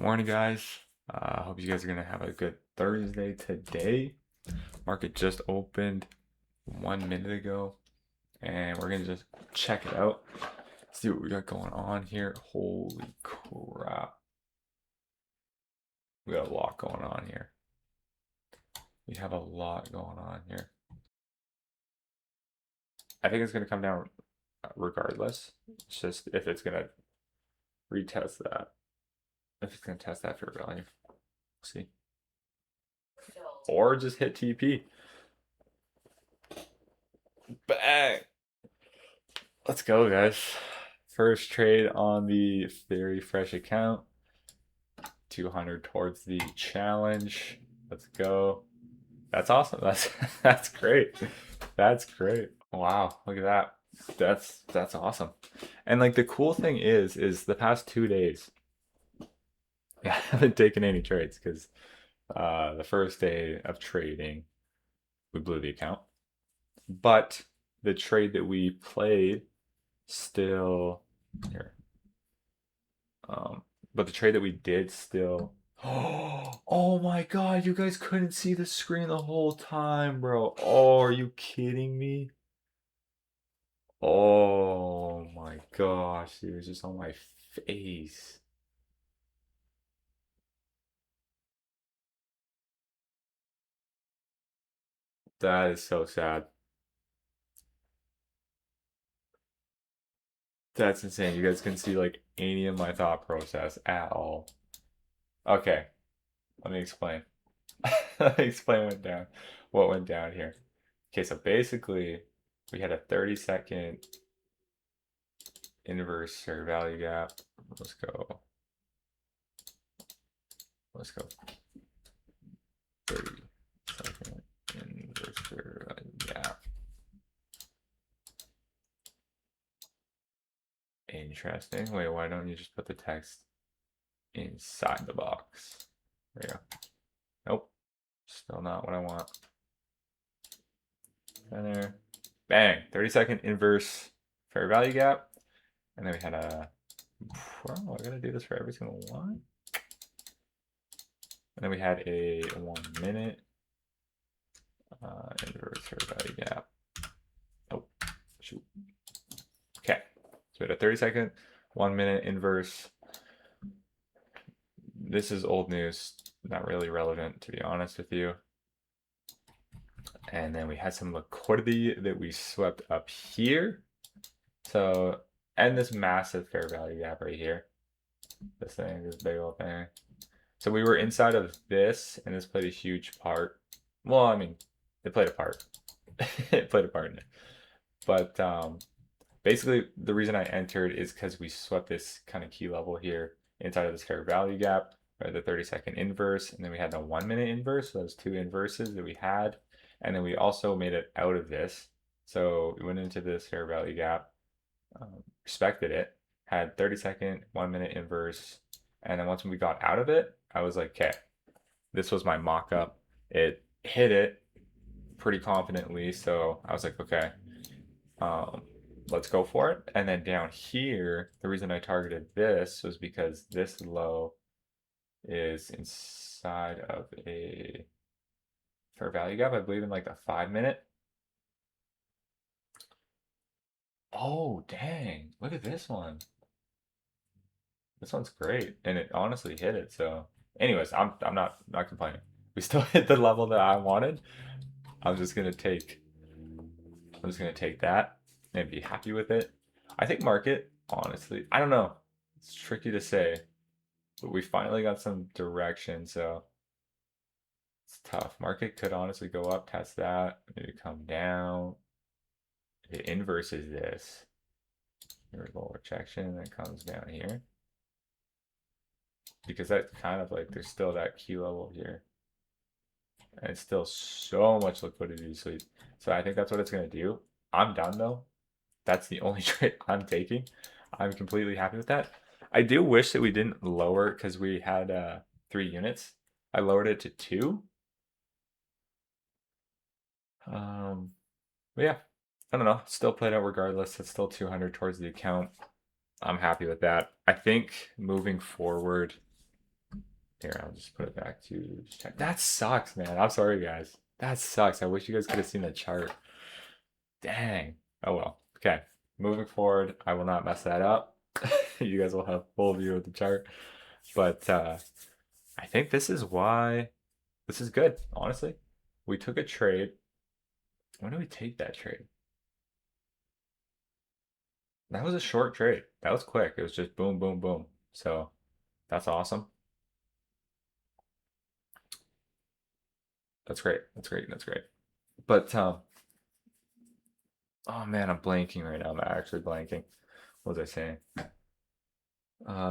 Morning, guys. Hope you guys are gonna have a good Thursday today. Market just opened 1 minute ago, and we're gonna just check it out, see what we got going on here. Holy crap, we got a lot going on here. We have a lot going on here. I think it's gonna come down regardless. It's just if it's gonna retest that, if it's gonna test that fair value. See, or just hit TP. Bang! Let's go, guys. First trade on the Very Fresh account. 200 towards the challenge. Let's go. That's awesome. That's great. That's great. Wow, look at that. That's awesome. And like the cool thing is the past 2 days, I haven't taken any trades because the first day of trading, we blew the account. But the trade that we played still here. But the trade that we did still. Oh my God, you guys couldn't see the screen the whole time, bro. Oh, are you kidding me? Oh my gosh, it was just on my face. That is so sad. That's insane. You guys couldn't see like any of my thought process at all. Okay, let me explain. Let me explain what went down here. Okay, so basically we had a 30-second inverse fair value gap. Let's go. Let's go. 30-second inverse fair value gap. Interesting. Wait, why don't you just put the text inside the box? There you go. Nope. Still not what I want. Center. Bang. 30-second inverse fair value gap. And then we had a. Oh, I gotta do this for every single one. And then we had a 1 minute inverse fair value gap. Oh, shoot. Okay. So we had a 30-second, 1 minute inverse. This is old news, not really relevant to be honest with you. And then we had some liquidity that we swept up here. So, and this massive fair value gap right here. This thing, this big old thing. So we were inside of this, and this played a huge part. Well, I mean, it played a part. It played a part in it. But basically, the reason I entered is because we swept this kind of key level here inside of this fair value gap, right, the 30-second inverse, and then we had the 1 minute inverse. So those two inverses that we had. And then we also made it out of this. So we went into this fair value gap, respected it, had 30-second, 1 minute inverse. And then once we got out of it, I was like, okay, this was my mock-up. It hit it pretty confidently. So I was like, okay, let's go for it. And then down here, the reason I targeted this was because this low is inside of a fair value gap, I believe in like the 5 minute. Oh, dang. Look at this one. This one's great. And it honestly hit it. So anyways, I'm not complaining. We still hit the level that I wanted. I'm just gonna take that and be happy with it. I think market, honestly, I don't know. It's tricky to say, but we finally got some direction, so it's tough. Market could honestly go up, test that, maybe come down. It inverses this. Here's a little rejection, and then comes down here. Because that's kind of like there's still that key level here. And it's still so much liquidity. So I think that's what it's gonna do. I'm done though. That's the only trade I'm taking. I'm completely happy with that. I do wish that we didn't lower because we had 3 units. I lowered it to 2. But yeah, I don't know. Still played out regardless. It's still 200 towards the account. I'm happy with that. I think moving forward, Here, I'll just put it back to check. That sucks, man. I'm sorry, guys. That sucks. I wish you guys could have seen the chart. Dang. Oh well. Okay. Moving forward, I will not mess that up. You guys will have full view of the chart. But I think this is why this is good, honestly. We took a trade. When did we take that trade? That was a short trade. That was quick. It was just boom, boom, boom. So that's awesome. That's great. That's great. That's great. But oh man, I'm blanking right now. I'm actually blanking. What was I saying? It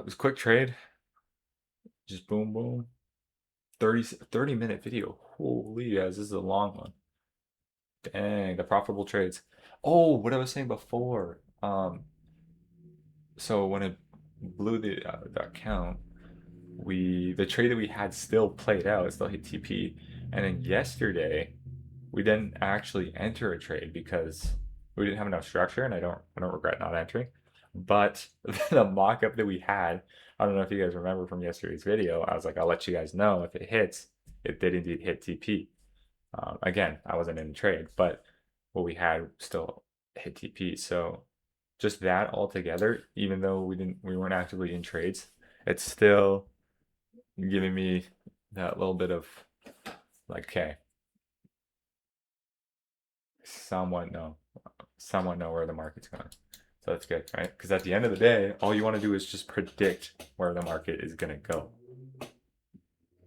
was quick trade. Just boom, boom. 30-minute video. Holy guys, this is a long one. Dang, the profitable trades. Oh, what I was saying before. So when it blew the account, the trade that we had still played out. It still hit TP, and then yesterday we didn't actually enter a trade because we didn't have enough structure, and I don't regret not entering. But the mock-up that we had, I don't know if you guys remember from yesterday's video, I was like, I'll let you guys know if it hits. It did indeed hit TP. Again, I wasn't in the trade, but what we had still hit TP. So just that all together, even though we weren't actively in trades, it's still giving me that little bit of like, okay, somewhat know where the market's going. So that's good, right? Because at the end of the day, all you want to do is just predict where the market is going to go.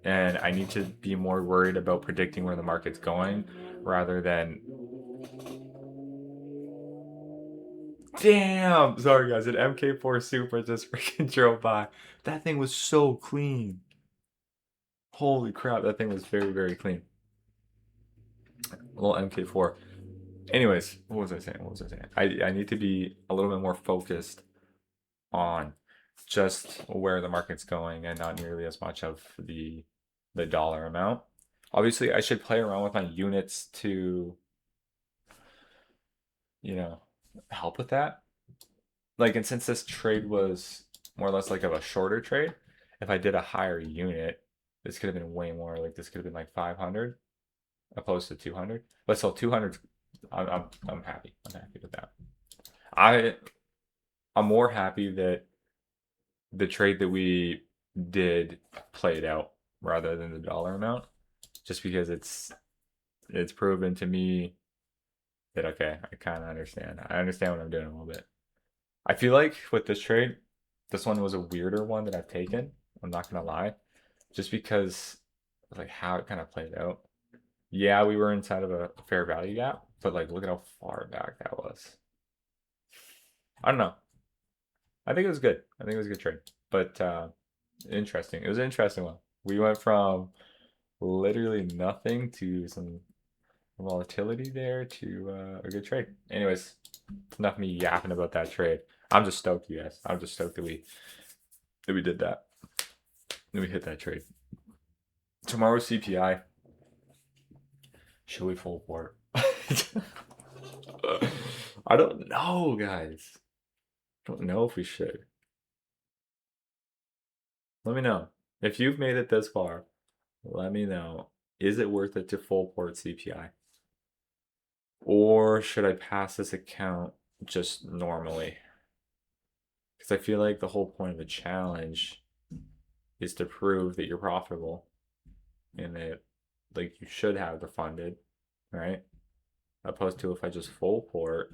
And I need to be more worried about predicting where the market's going rather than. Damn! Sorry guys, an MK4 Super just freaking drove by. That thing was so clean. Holy crap, that thing was very, very clean. A little MK4. Anyways, what was I saying? I need to be a little bit more focused on just where the market's going and not nearly as much of the dollar amount. Obviously, I should play around with my units to, help with that. Like, and since this trade was more or less like of a shorter trade, if I did a higher unit, this could have been way more. Like, this could have been like 500 opposed to 200. But still, 200. I'm happy. I'm happy with that. I'm more happy that the trade that we did played out rather than the dollar amount, just because it's proven to me that okay, I kind of understand. I understand what I'm doing a little bit. I feel like with this trade, this one was a weirder one that I've taken. I'm not gonna lie, just because of like how it kind of played out. Yeah, we were inside of a fair value gap, but like look at how far back that was. I don't know. I think it was good. I think it was a good trade, but interesting. It was an interesting one. We went from literally nothing to some volatility there to a good trade. Anyways, enough me yapping about that trade. I'm just stoked, you guys. I'm just stoked that we did that. That we hit that trade. Tomorrow's CPI. Should we full for it? I don't know, guys. I don't know if we should. Let me know. If you've made it this far, let me know. Is it worth it to full port CPI? Or should I pass this account just normally? Because I feel like the whole point of the challenge is to prove that you're profitable and that like you should have the funded, right? Opposed to if I just full port.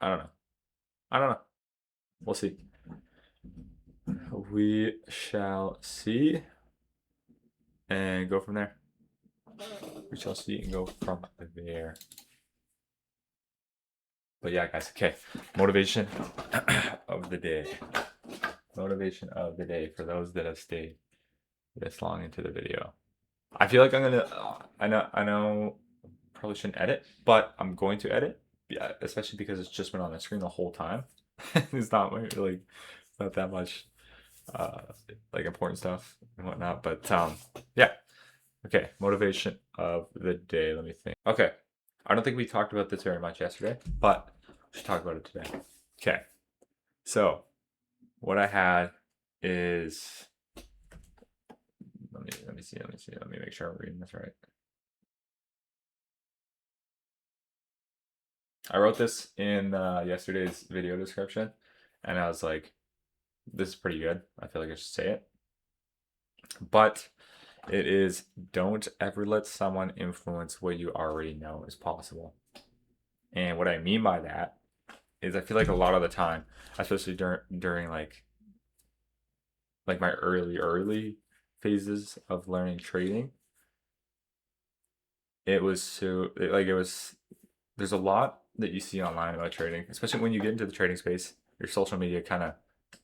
I don't know. We'll see. We shall see and go from there. We shall see and go from there. But yeah, guys, okay. Motivation of the day. Motivation of the day for those that have stayed this long into the video. I feel like I'm gonna. I know. Probably shouldn't edit, but I'm going to edit. Yeah, especially because it's just been on the screen the whole time. It's not really not that much like important stuff and whatnot. But yeah. Okay, motivation of the day. Let me think. Okay, I don't think we talked about this very much yesterday, but we should talk about it today. Okay, so what I had is, let me see, let me make sure I'm reading this right. I wrote this in yesterday's video description, and I was like, this is pretty good. I feel like I should say it. But it is, don't ever let someone influence what you already know is possible. And what I mean by that is I feel like a lot of the time, especially during like my early phases of learning trading, it was so like it was there's a lot that you see online about trading, especially when you get into the trading space. Your social media kind of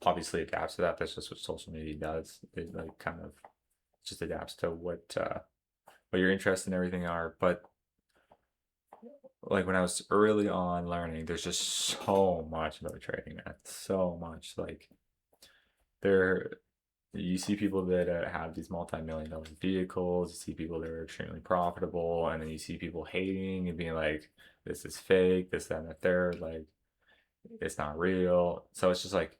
obviously adapts to that. That's just what social media does. It like kind of just adapts to what your interests and everything are. But like when I was early on learning, there's just so much about trading, man. So much. Like there, you see people that have these multi-million dollar vehicles. You see people that are extremely profitable, and then you see people hating and being like, "This is fake. This, that, and the third. Like, it's not real." So it's just like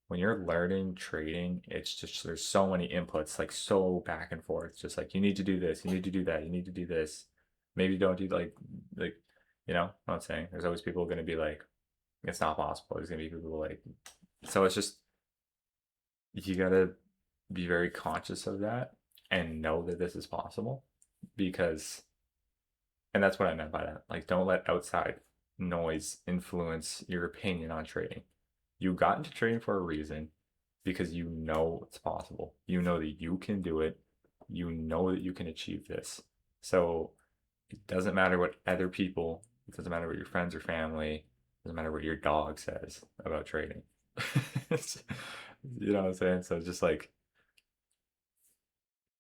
when you're learning trading, it's just there's so many inputs, like so back and forth. Just like you need to do this, you need to do that, you need to do this. Maybe don't do like I'm not saying there's always people going to be like, it's not possible. There's going to be people like, so it's just you gotta be very conscious of that and know that this is possible because, and that's what I meant by that. Like, don't let outside noise influence your opinion on trading. You got into trading for a reason because you know it's possible. You know that you can do it. You know that you can achieve this. So it doesn't matter what other people, it doesn't matter what your friends or family, it doesn't matter what your dog says about trading. You know what I'm saying? So just like,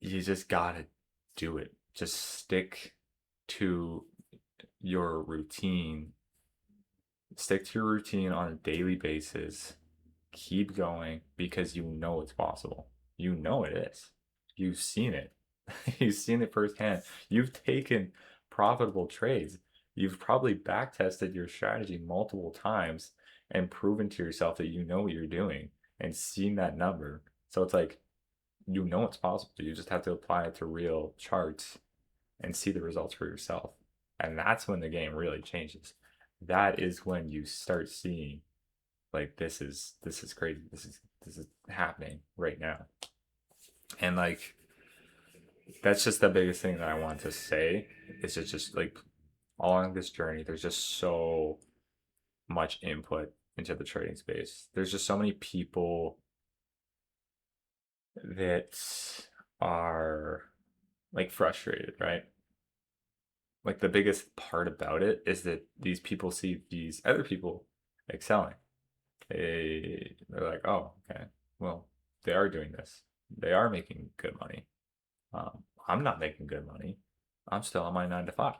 you just gotta do it. Just stick to your routine. Stick to your routine on a daily basis. Keep going because you know it's possible. You know it is. You've seen it. You've seen it firsthand. You've taken profitable trades. You've probably back tested your strategy multiple times and proven to yourself that you know what you're doing and seen that number. So it's like, you know it's possible. You just have to apply it to real charts and see the results for yourself. And that's when the game really changes. That is when you start seeing like this is crazy. This is happening right now. And like that's just the biggest thing that I want to say. Is just like along this journey, there's just so much input into the trading space. There's just so many people that are like frustrated, right? Like the biggest part about it is that these people see these other people excelling. They're like, oh, okay, well, they are doing this. They are making good money. I'm not making good money. I'm still on my 9 to 5.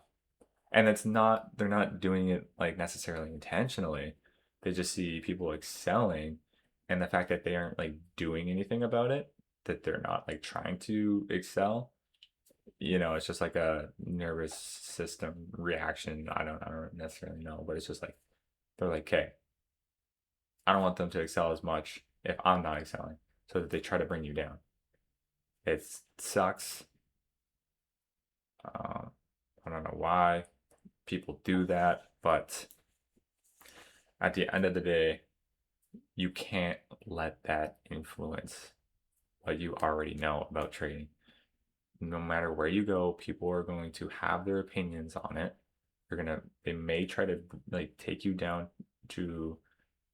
And it's not, they're not doing it like necessarily intentionally. They just see people excelling and the fact that they aren't like doing anything about it, that they're not like trying to excel, it's just like a nervous system reaction. I don't necessarily know, but it's just like they're like, okay, I don't want them to excel as much if I'm not excelling, so that they try to bring you down. It sucks. I don't know why people do that, but at the end of the day, you can't let that influence what you already know about trading. No matter where you go, people are going to have their opinions on it. They may try to like take you down to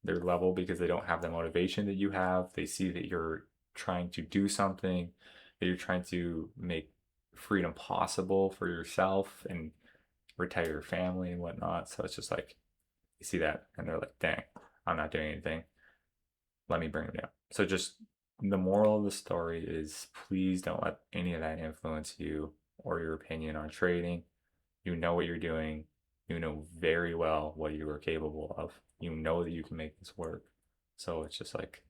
their level because they don't have the motivation that you have. They see that you're trying to do something, that you're trying to make freedom possible for yourself and retire your family and whatnot. So it's just like, you see that and they're like, dang, I'm not doing anything. Let me bring them down. So just the moral of the story is please don't let any of that influence you or your opinion on trading. You know what you're doing. You know very well what you are capable of. You know that you can make this work. So it's just like,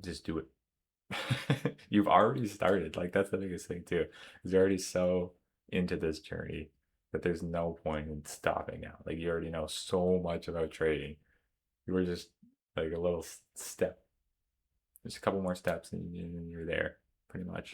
just do it. You've already started. Like, that's the biggest thing, too. Is you're already so into this journey that there's no point in stopping now. Like, you already know so much about trading. You were just like a little step Just a couple more steps and you're there, pretty much.